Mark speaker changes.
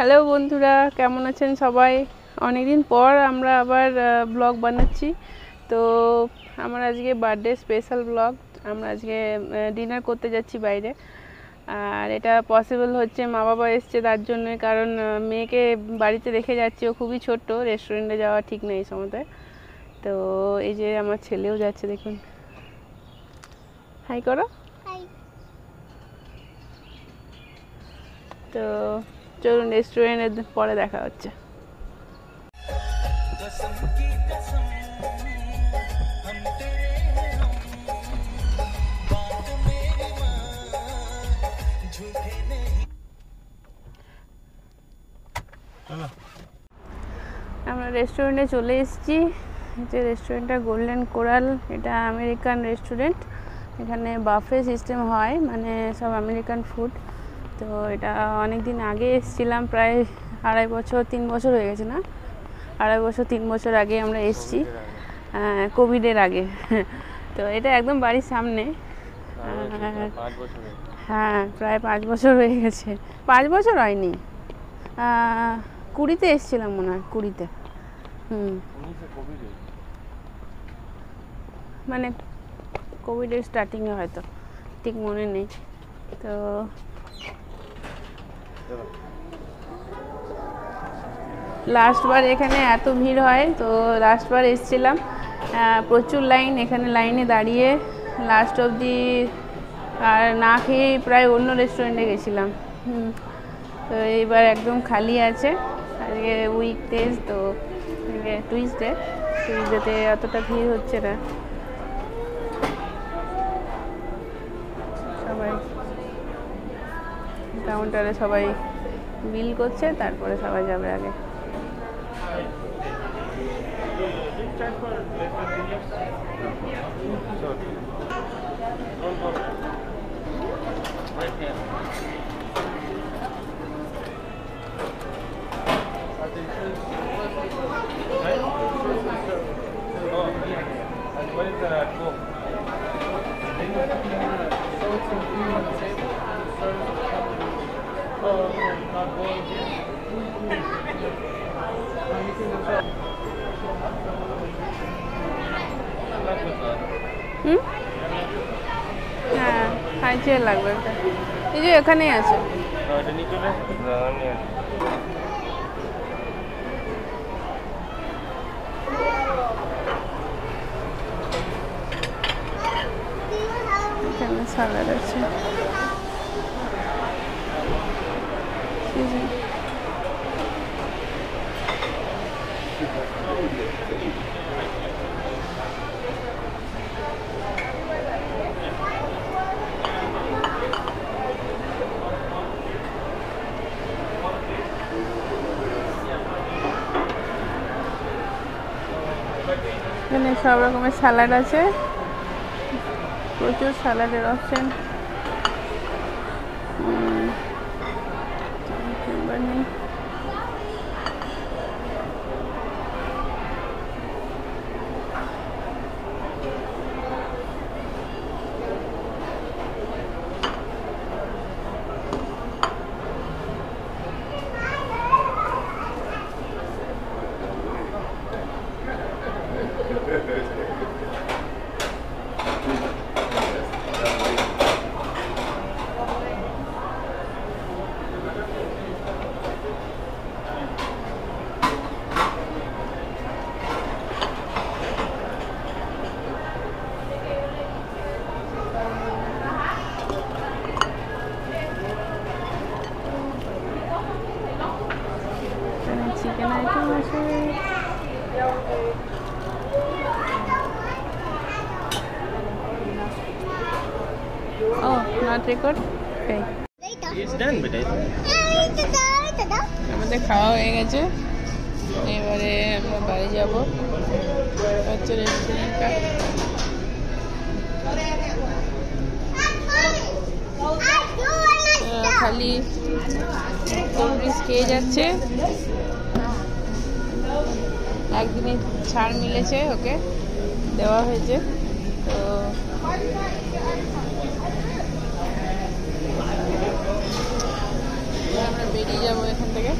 Speaker 1: Hello বন্ধুরা, কেমন আছেন সবাই? অনেকদিন পর আমরা আবার ব্লগ বানাচ্ছি। তো আমার আজকে বার্থডে স্পেশাল ব্লগ। আমরা আজকে ডিনার করতে যাচ্ছি বাইরে। আর এটা পসিবল হচ্ছে মা বাবা এসছে তার জন্য, কারণ মেয়েকে বাড়িতে রেখে যাচ্ছি, ও খুবই ছোট্ট, রেস্টুরেন্টে যাওয়া ঠিক নেই এই সময়তে। তো এই যে আমার ছেলেও যাচ্ছে, দেখুন। হাই করো। তো চলুন, রেস্টুরেন্টে পরে দেখা হচ্ছে। আমরা রেস্টুরেন্টে চলে এসেছি। যে রেস্টুরেন্টটা গোল্ডেন কোরাল, এটা আমেরিকান রেস্টুরেন্ট। এখানে বাফে সিস্টেম হয়, মানে সব আমেরিকান ফুড। তো এটা অনেক দিন আগে এসেছিলাম, প্রায় 2.5 বছর 3 বছর হয়ে গেছে, না 2.5 বছর 3 বছর আগে আমরা এসেছি, কোভিডের আগে। তো এটা একদম বাড়ির সামনে। হ্যাঁ, প্রায় 5 বছর হয়ে গেছে। 5 বছর হয়নি, 20-তে এসেছিলাম মনে হয়, 20-তে। মানে কোভিডের স্টার্টিংয়ে হয়তো, ঠিক মনে নেই। তো লাস্টবার এখানে এত ভিড় হয়, তো লাস্টবার এসেছিলাম, প্রচুর লাইন। এখানে লাইনে দাঁড়িয়ে লাস্ট অবধি আর না খেয়েই প্রায় অন্য রেস্টুরেন্টে গেছিলাম। তো এইবার একদম খালি আছে। আজকে উইকডেজ, তো টুইসডেতে অতটা ভিড় হচ্ছে না। সবাই কাউন্টারে সবাই বিল করছে, তারপরে সবাই যাবে আগে। হ্যাঁ, হাই চেয়ার লাগবে একটা। এই যে এখানেই আছে। এখানে সালাড আছে। এখানে সব রকমের স্যালাড আছে, প্রচুর স্যালাডের অপশন। চিকেন আইটেম আছে। Oh, not record? Okay.
Speaker 2: It's done, but
Speaker 1: আমাদের খাওয়া হয়ে গেছে, এবারে আমরা বাড়ি যাবো। হচ্ছে রেস্টুরেন্টটা। খালি কোল্ড ড্রিঙ্কস খেয়ে যাচ্ছে। একদিনে ছাড় মিলেছে, ওকে দেওয়া হয়েছে। তো আমরা বেরিয়ে যাবো এখান থেকে।